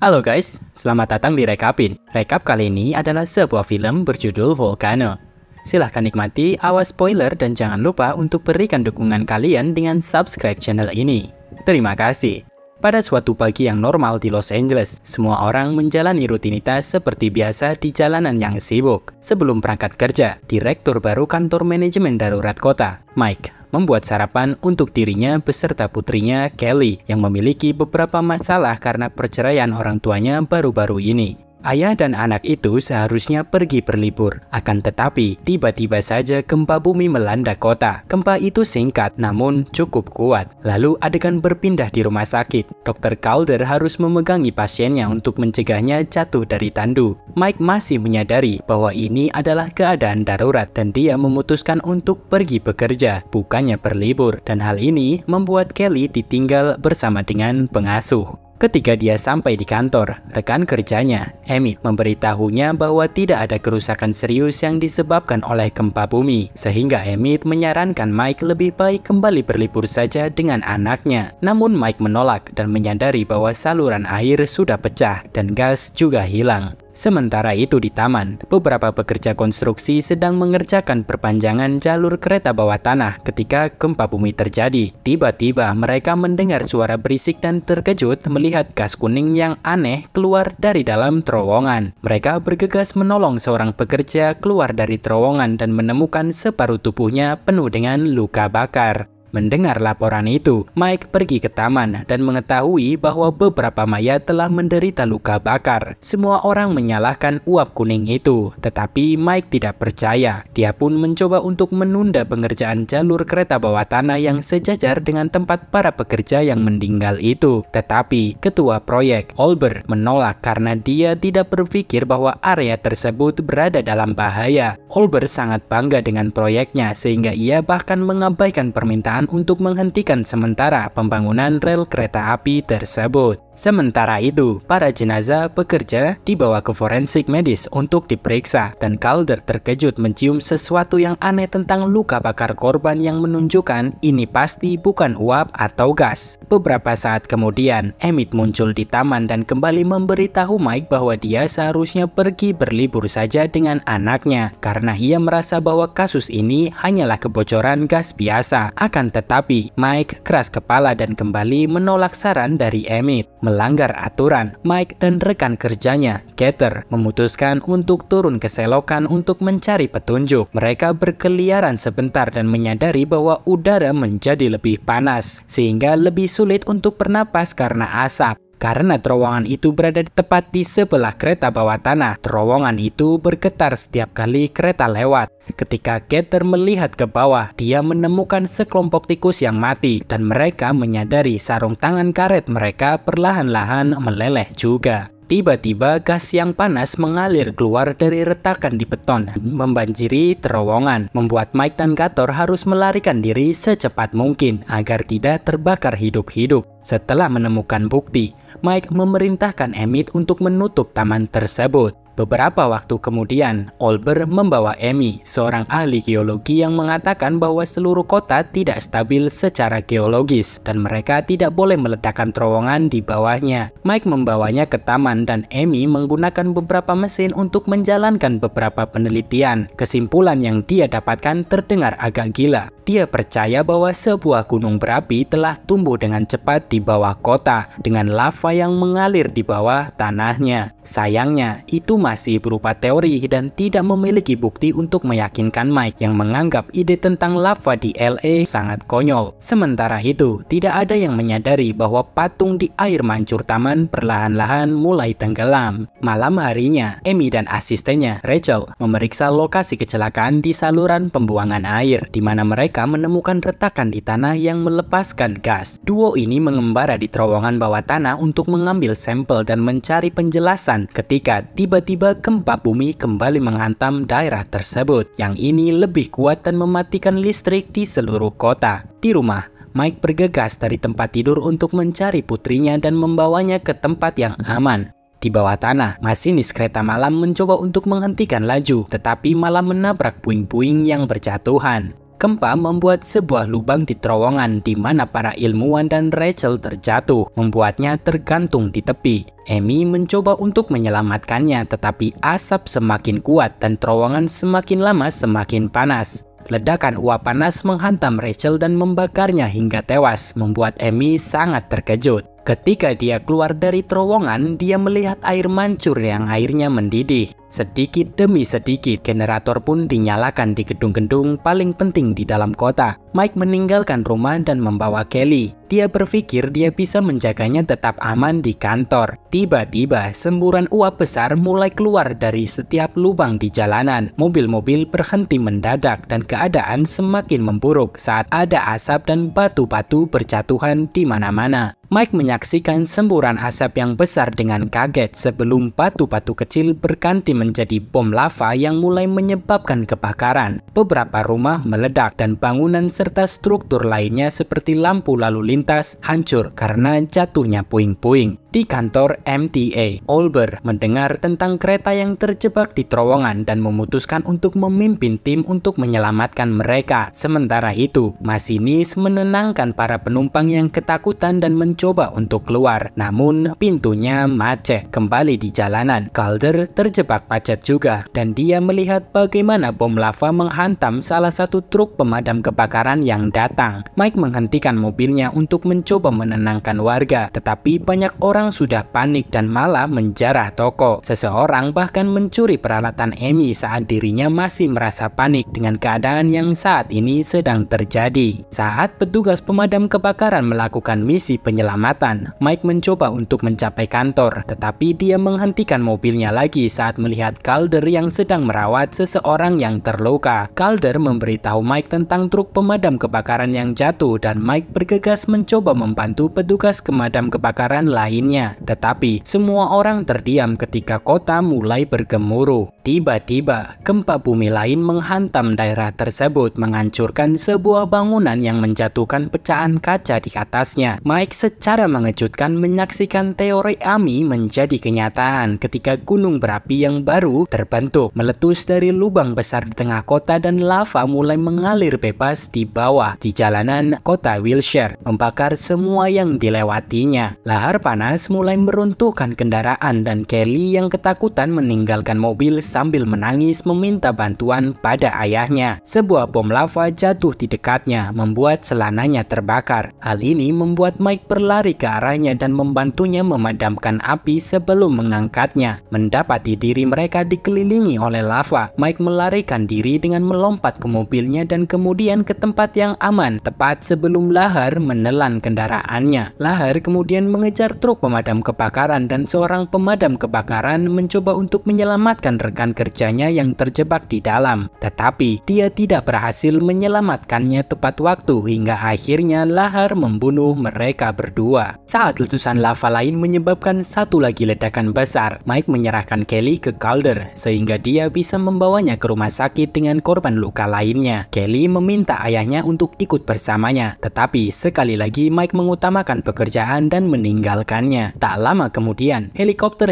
Halo guys, selamat datang di Rekapin. Rekap kali ini adalah sebuah film berjudul Volcano. Silahkan nikmati, awas spoiler dan jangan lupa untuk berikan dukungan kalian dengan subscribe channel ini. Terima kasih. Pada suatu pagi yang normal di Los Angeles, semua orang menjalani rutinitas seperti biasa di jalanan yang sibuk. Sebelum berangkat kerja, Direktur baru kantor manajemen darurat kota, Mike, membuat sarapan untuk dirinya beserta putrinya, Kelly, yang memiliki beberapa masalah karena perceraian orang tuanya baru-baru ini. Ayah dan anak itu seharusnya pergi berlibur. Akan tetapi, tiba-tiba saja gempa bumi melanda kota. Gempa itu singkat, namun cukup kuat. Lalu adegan berpindah di rumah sakit. Dr. Calder harus memegangi pasiennya untuk mencegahnya jatuh dari tandu. Mike masih menyadari bahwa ini adalah keadaan darurat dan dia memutuskan untuk pergi bekerja, bukannya berlibur. Dan hal ini membuat Kelly ditinggal bersama dengan pengasuh. Ketika dia sampai di kantor, rekan kerjanya, Emmett, memberitahunya bahwa tidak ada kerusakan serius yang disebabkan oleh gempa bumi, sehingga Emmett menyarankan Mike lebih baik kembali berlibur saja dengan anaknya. Namun Mike menolak dan menyadari bahwa saluran air sudah pecah dan gas juga hilang. Sementara itu di taman, beberapa pekerja konstruksi sedang mengerjakan perpanjangan jalur kereta bawah tanah ketika gempa bumi terjadi. Tiba-tiba mereka mendengar suara berisik dan terkejut melihat gas kuning yang aneh keluar dari dalam terowongan. Mereka bergegas menolong seorang pekerja keluar dari terowongan dan menemukan separuh tubuhnya penuh dengan luka bakar. Mendengar laporan itu, Mike pergi ke taman dan mengetahui bahwa beberapa mayat telah menderita luka bakar. Semua orang menyalahkan uap kuning itu, tetapi Mike tidak percaya. Dia pun mencoba untuk menunda pengerjaan jalur kereta bawah tanah yang sejajar dengan tempat para pekerja yang meninggal itu. Tetapi, ketua proyek, Olber, menolak karena dia tidak berpikir bahwa area tersebut berada dalam bahaya. Olber sangat bangga dengan proyeknya sehingga ia bahkan mengabaikan permintaan untuk menghentikan sementara pembangunan rel kereta api tersebut. Sementara itu, para jenazah pekerja dibawa ke forensik medis untuk diperiksa dan Calder terkejut mencium sesuatu yang aneh tentang luka bakar korban yang menunjukkan ini pasti bukan uap atau gas. Beberapa saat kemudian, Emmett muncul di taman dan kembali memberitahu Mike bahwa dia seharusnya pergi berlibur saja dengan anaknya karena ia merasa bahwa kasus ini hanyalah kebocoran gas biasa. Akan tetapi, Mike keras kepala dan kembali menolak saran dari Emmett. Melanggar aturan, Mike dan rekan kerjanya, Keter, memutuskan untuk turun ke selokan untuk mencari petunjuk. Mereka berkeliaran sebentar dan menyadari bahwa udara menjadi lebih panas, sehingga lebih sulit untuk bernapas karena asap. Karena terowongan itu berada tepat di sebelah kereta bawah tanah, terowongan itu bergetar setiap kali kereta lewat. Ketika Keter melihat ke bawah, dia menemukan sekelompok tikus yang mati dan mereka menyadari sarung tangan karet mereka perlahan-lahan meleleh juga. Tiba-tiba gas yang panas mengalir keluar dari retakan di beton, membanjiri terowongan, membuat Mike dan Gator harus melarikan diri secepat mungkin agar tidak terbakar hidup-hidup. Setelah menemukan bukti, Mike memerintahkan Emmett untuk menutup taman tersebut. Beberapa waktu kemudian, Olber membawa Amy, seorang ahli geologi yang mengatakan bahwa seluruh kota tidak stabil secara geologis dan mereka tidak boleh meledakkan terowongan di bawahnya. Mike membawanya ke taman dan Amy menggunakan beberapa mesin untuk menjalankan beberapa penelitian. Kesimpulan yang dia dapatkan terdengar agak gila. Dia percaya bahwa sebuah gunung berapi telah tumbuh dengan cepat di bawah kota dengan lava yang mengalir di bawah tanahnya. Sayangnya, itu masih berupa teori dan tidak memiliki bukti untuk meyakinkan Mike yang menganggap ide tentang lava di LA sangat konyol. Sementara itu, tidak ada yang menyadari bahwa patung di air mancur taman perlahan-lahan mulai tenggelam. Malam harinya, Amy dan asistennya, Rachel, memeriksa lokasi kecelakaan di saluran pembuangan air, di mana mereka menemukan retakan di tanah yang melepaskan gas. Duo ini mengembara di terowongan bawah tanah untuk mengambil sampel dan mencari penjelasan ketika tiba-tiba gempa bumi kembali menghantam daerah tersebut. Yang ini lebih kuat dan mematikan listrik di seluruh kota. Di rumah, Mike bergegas dari tempat tidur untuk mencari putrinya dan membawanya ke tempat yang aman. Di bawah tanah, masinis kereta malam mencoba untuk menghentikan laju, tetapi malah menabrak puing-puing yang berjatuhan. Gempa membuat sebuah lubang di terowongan di mana para ilmuwan dan Rachel terjatuh, membuatnya tergantung di tepi. Amy mencoba untuk menyelamatkannya, tetapi asap semakin kuat dan terowongan semakin lama semakin panas. Ledakan uap panas menghantam Rachel dan membakarnya hingga tewas, membuat Amy sangat terkejut. Ketika dia keluar dari terowongan, dia melihat air mancur yang airnya mendidih. Sedikit demi sedikit, generator pun dinyalakan di gedung-gedung paling penting di dalam kota. Mike meninggalkan rumah dan membawa Kelly. Dia berpikir dia bisa menjaganya tetap aman di kantor. Tiba-tiba, semburan uap besar mulai keluar dari setiap lubang di jalanan. Mobil-mobil berhenti mendadak dan keadaan semakin memburuk saat ada asap dan batu-batu berjatuhan di mana-mana. Mike menyaksikan semburan asap yang besar dengan kaget sebelum batu-batu kecil berganti menjadi bom lava yang mulai menyebabkan kebakaran. Beberapa rumah meledak dan bangunan serta struktur lainnya seperti lampu lalu lintas hancur karena jatuhnya puing-puing. Di kantor MTA, Olber mendengar tentang kereta yang terjebak di terowongan dan memutuskan untuk memimpin tim untuk menyelamatkan mereka. Sementara itu, masinis menenangkan para penumpang yang ketakutan dan mencoba untuk keluar. Namun, pintunya macet kembali di jalanan. Calder terjebak macet juga, dan dia melihat bagaimana bom lava menghantam salah satu truk pemadam kebakaran yang datang. Mike menghentikan mobilnya untuk mencoba menenangkan warga, tetapi banyak orang sudah panik dan malah menjarah toko. Seseorang bahkan mencuri peralatan Amy saat dirinya masih merasa panik dengan keadaan yang saat ini sedang terjadi. Saat petugas pemadam kebakaran melakukan misi penyelamatan, Mike mencoba untuk mencapai kantor, tetapi dia menghentikan mobilnya lagi saat melihat Calder yang sedang merawat seseorang yang terluka. Calder memberitahu Mike tentang truk pemadam kebakaran yang jatuh dan Mike bergegas mencoba membantu petugas pemadam kebakaran lainnya. Tetapi semua orang terdiam ketika kota mulai bergemuruh. Tiba-tiba, gempa bumi lain menghantam daerah tersebut, menghancurkan sebuah bangunan yang menjatuhkan pecahan kaca di atasnya. Mike secara mengejutkan menyaksikan teori Amy menjadi kenyataan ketika gunung berapi yang baru terbentuk, meletus dari lubang besar di tengah kota dan lava mulai mengalir bebas di bawah di jalanan kota Wilshire, membakar semua yang dilewatinya. Lahar panas mulai meruntuhkan kendaraan dan Kelly yang ketakutan meninggalkan mobil sambil menangis meminta bantuan pada ayahnya. Sebuah bom lava jatuh di dekatnya, membuat celananya terbakar. Hal ini membuat Mike berlari ke arahnya dan membantunya memadamkan api sebelum mengangkatnya. Mendapati diri mereka dikelilingi oleh lava, Mike melarikan diri dengan melompat ke mobilnya dan kemudian ke tempat yang aman, tepat sebelum lahar menelan kendaraannya. Lahar kemudian mengejar truk pemadam kebakaran dan seorang pemadam kebakaran mencoba untuk menyelamatkan rekan kerjanya yang terjebak di dalam. Tetapi dia tidak berhasil menyelamatkannya tepat waktu hingga akhirnya lahar membunuh mereka berdua. Saat letusan lava lain menyebabkan satu lagi ledakan besar, Mike menyerahkan Kelly ke Calder sehingga dia bisa membawanya ke rumah sakit dengan korban luka lainnya. Kelly meminta ayahnya untuk ikut bersamanya, tetapi sekali lagi Mike mengutamakan pekerjaan dan meninggalkannya. Tak lama kemudian, helikopter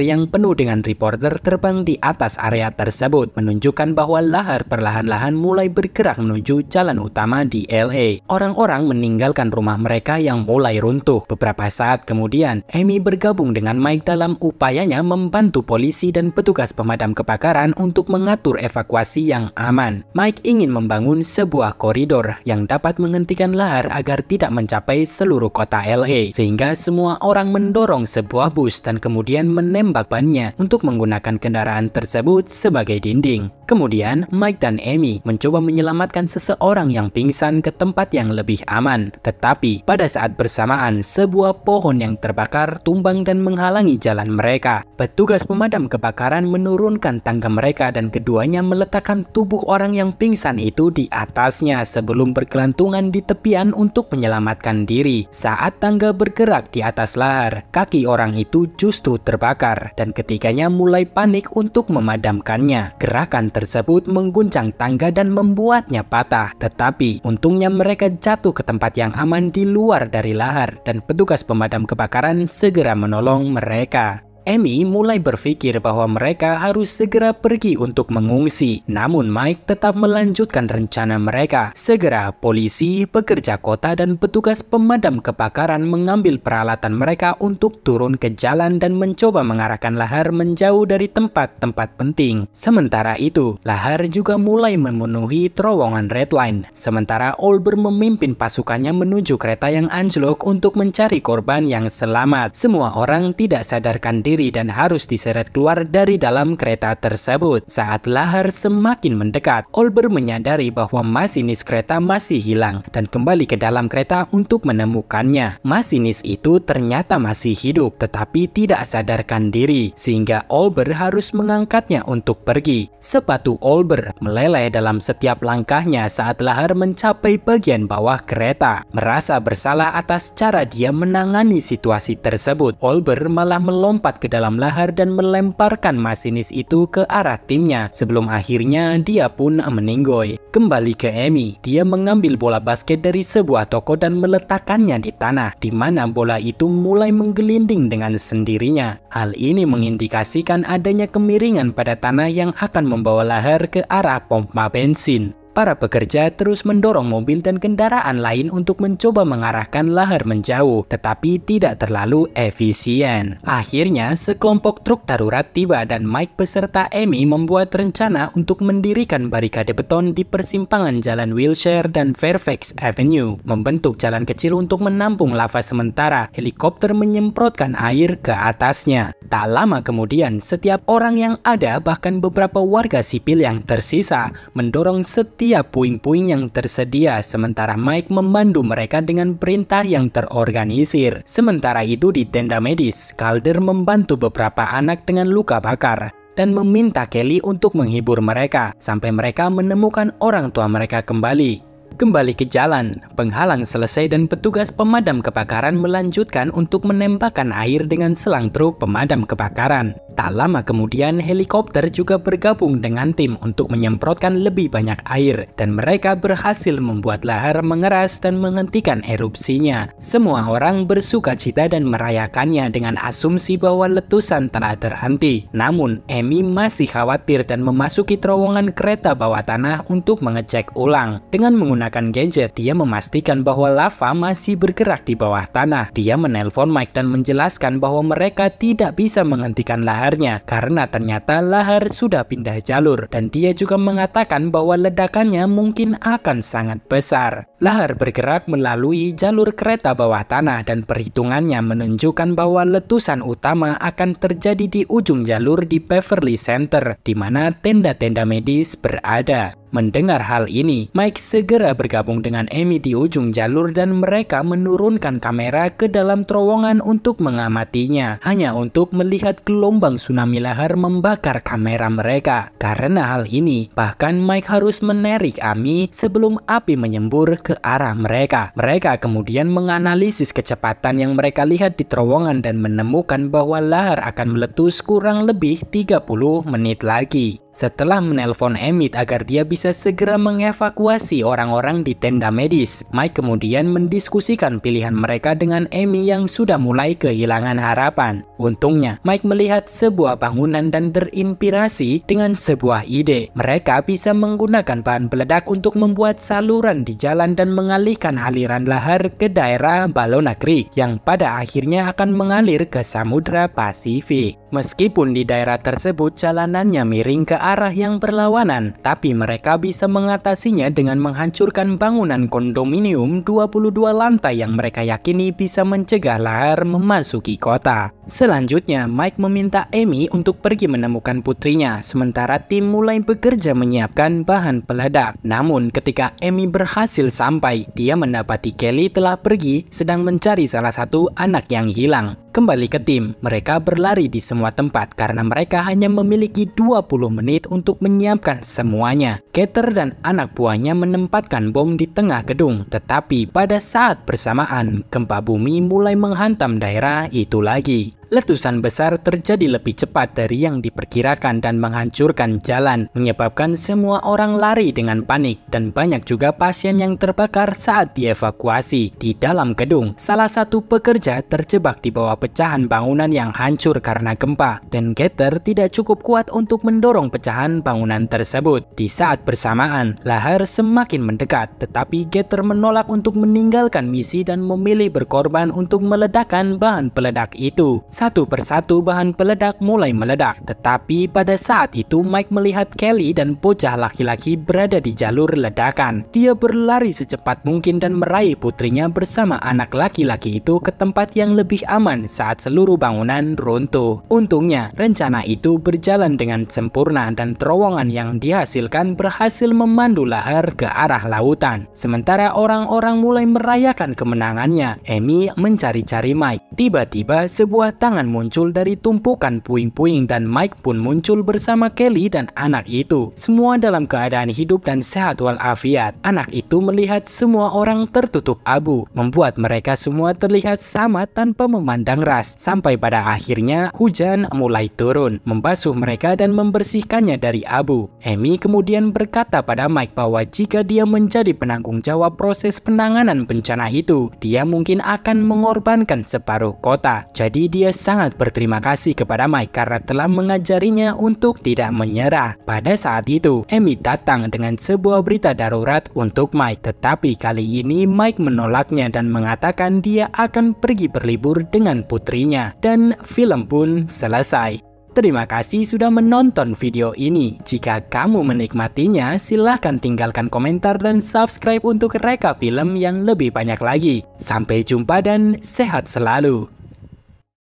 yang penuh dengan reporter terbang di atas area tersebut, menunjukkan bahwa lahar perlahan-lahan mulai bergerak menuju jalan utama di LA. Orang-orang meninggalkan rumah mereka yang mulai runtuh. Beberapa saat kemudian, Amy bergabung dengan Mike dalam upayanya membantu polisi dan petugas pemadam kebakaran untuk mengatur evakuasi yang aman. Mike ingin membangun sebuah koridor yang dapat menghentikan lahar agar tidak mencapai seluruh kota LA, sehingga semua orang mendorong sebuah bus dan kemudian menembak bannya untuk menggunakan kendaraan tersebut sebagai dinding. Kemudian, Mike dan Amy mencoba menyelamatkan seseorang yang pingsan ke tempat yang lebih aman. Tetapi, pada saat bersamaan, sebuah pohon yang terbakar tumbang dan menghalangi jalan mereka. Petugas pemadam kebakaran menurunkan tangga mereka dan keduanya meletakkan tubuh orang yang pingsan itu di atasnya sebelum bergelantungan di tepian untuk menyelamatkan diri. Saat tangga bergerak di atas lahar, kaki orang itu justru terbakar dan ketiganya mulai panik untuk memadamkannya. Gerakan tersebut mengguncang tangga dan membuatnya patah, tetapi untungnya mereka jatuh ke tempat yang aman di luar dari lahar dan petugas pemadam kebakaran segera menolong mereka. Amy mulai berpikir bahwa mereka harus segera pergi untuk mengungsi. Namun Mike tetap melanjutkan rencana mereka. Segera polisi, pekerja kota, dan petugas pemadam kebakaran mengambil peralatan mereka untuk turun ke jalan dan mencoba mengarahkan Lahar menjauh dari tempat-tempat penting. Sementara itu, Lahar juga mulai memenuhi terowongan Red Line. Sementara Olber memimpin pasukannya menuju kereta yang anjlok untuk mencari korban yang selamat. Semua orang tidak sadarkan diri dan harus diseret keluar dari dalam kereta tersebut. Saat Lahar semakin mendekat, Olber menyadari bahwa masinis kereta masih hilang dan kembali ke dalam kereta untuk menemukannya. Masinis itu ternyata masih hidup tetapi tidak sadarkan diri, sehingga Olber harus mengangkatnya untuk pergi. Sepatu Olber meleleh dalam setiap langkahnya saat Lahar mencapai bagian bawah kereta. Merasa bersalah atas cara dia menangani situasi tersebut, Olber malah melompat ke dalam Lahar dan melemparkan masinis itu ke arah timnya. Sebelum akhirnya dia pun meninggoy. Kembali ke Amy, dia mengambil bola basket dari sebuah toko dan meletakkannya di tanah, di mana bola itu mulai menggelinding dengan sendirinya. Hal ini mengindikasikan adanya kemiringan pada tanah yang akan membawa Lahar ke arah pompa bensin. Para pekerja terus mendorong mobil dan kendaraan lain untuk mencoba mengarahkan Lahar menjauh, tetapi tidak terlalu efisien. Akhirnya, sekelompok truk darurat tiba dan Mike beserta Amy membuat rencana untuk mendirikan barikade beton di persimpangan Jalan Wilshire dan Fairfax Avenue, membentuk jalan kecil untuk menampung lava sementara helikopter menyemprotkan air ke atasnya. Tak lama kemudian, setiap orang yang ada, bahkan beberapa warga sipil yang tersisa, mendorong setiap puing-puing yang tersedia, sementara Mike membantu mereka dengan perintah yang terorganisir. Sementara itu di tenda medis, Calder membantu beberapa anak dengan luka bakar dan meminta Kelly untuk menghibur mereka sampai mereka menemukan orang tua mereka kembali. Kembali ke jalan, penghalang selesai dan petugas pemadam kebakaran melanjutkan untuk menembakkan air dengan selang truk pemadam kebakaran. Tak lama kemudian, helikopter juga bergabung dengan tim untuk menyemprotkan lebih banyak air, dan mereka berhasil membuat Lahar mengeras dan menghentikan erupsinya. Semua orang bersuka cita dan merayakannya dengan asumsi bahwa letusan telah terhenti. Namun, Amy masih khawatir dan memasuki terowongan kereta bawah tanah untuk mengecek ulang. Dengan menggunakan gadget, dia memastikan bahwa lava masih bergerak di bawah tanah. Dia menelpon Mike dan menjelaskan bahwa mereka tidak bisa menghentikan Lahar karena ternyata Lahar sudah pindah jalur, dan dia juga mengatakan bahwa ledakannya mungkin akan sangat besar. Lahar bergerak melalui jalur kereta bawah tanah dan perhitungannya menunjukkan bahwa letusan utama akan terjadi di ujung jalur di Beverly Center, di mana tenda-tenda medis berada. Mendengar hal ini, Mike segera bergabung dengan Amy di ujung jalur dan mereka menurunkan kamera ke dalam terowongan untuk mengamatinya, hanya untuk melihat gelombang tsunami lahar membakar kamera mereka. Karena hal ini, bahkan Mike harus menarik Amy sebelum api menyembur ke arah mereka. Mereka kemudian menganalisis kecepatan yang mereka lihat di terowongan dan menemukan bahwa lahar akan meletus kurang lebih 30 menit lagi. Setelah menelpon Amy agar dia bisa segera mengevakuasi orang-orang di tenda medis, Mike kemudian mendiskusikan pilihan mereka dengan Amy yang sudah mulai kehilangan harapan. Untungnya, Mike melihat sebuah bangunan dan terinspirasi dengan sebuah ide. Mereka bisa menggunakan bahan peledak untuk membuat saluran di jalan dan mengalihkan aliran lahar ke daerah Ballona Creek yang pada akhirnya akan mengalir ke Samudra Pasifik. Meskipun di daerah tersebut jalanannya miring ke arah yang berlawanan, tapi mereka bisa mengatasinya dengan menghancurkan bangunan kondominium 22 lantai yang mereka yakini bisa mencegah lahar memasuki kota. Selanjutnya, Mike meminta Amy untuk pergi menemukan putrinya, sementara tim mulai bekerja menyiapkan bahan peledak. Namun, ketika Amy berhasil sampai, dia mendapati Kelly telah pergi sedang mencari salah satu anak yang hilang. Kembali ke tim, mereka berlari di semua tempat karena mereka hanya memiliki 20 menit untuk menyiapkan semuanya. Carter dan anak buahnya menempatkan bom di tengah gedung, tetapi pada saat bersamaan, gempa bumi mulai menghantam daerah itu lagi. Letusan besar terjadi lebih cepat dari yang diperkirakan dan menghancurkan jalan, menyebabkan semua orang lari dengan panik dan banyak juga pasien yang terbakar saat dievakuasi. Di dalam gedung, salah satu pekerja terjebak di bawah pecahan bangunan yang hancur karena gempa, dan Getter tidak cukup kuat untuk mendorong pecahan bangunan tersebut. Di saat bersamaan, lahar semakin mendekat, tetapi Getter menolak untuk meninggalkan misi dan memilih berkorban untuk meledakkan bahan peledak itu. Satu persatu bahan peledak mulai meledak, tetapi pada saat itu Mike melihat Kelly dan bocah laki-laki berada di jalur ledakan. Dia berlari secepat mungkin dan meraih putrinya bersama anak laki-laki itu ke tempat yang lebih aman saat seluruh bangunan runtuh. Untungnya, rencana itu berjalan dengan sempurna dan terowongan yang dihasilkan berhasil memandu lahar ke arah lautan. Sementara orang-orang mulai merayakan kemenangannya, Amy mencari-cari Mike. Tiba-tiba sebuah tangan muncul dari tumpukan puing-puing dan Mike pun muncul bersama Kelly dan anak itu. Semua dalam keadaan hidup dan sehat walafiat. Anak itu melihat semua orang tertutup abu, membuat mereka semua terlihat sama tanpa memandang ras. Sampai pada akhirnya hujan mulai turun, membasuh mereka dan membersihkannya dari abu. Amy kemudian berkata pada Mike bahwa jika dia menjadi penanggung jawab proses penanganan bencana itu, dia mungkin akan mengorbankan separuh kota. Jadi dia sangat berterima kasih kepada Mike karena telah mengajarinya untuk tidak menyerah. Pada saat itu, Amy datang dengan sebuah berita darurat untuk Mike, tetapi kali ini Mike menolaknya dan mengatakan dia akan pergi berlibur dengan putrinya. Dan film pun selesai. Terima kasih sudah menonton video ini. Jika kamu menikmatinya, silahkan tinggalkan komentar dan subscribe untuk reka film yang lebih banyak lagi. Sampai jumpa dan sehat selalu.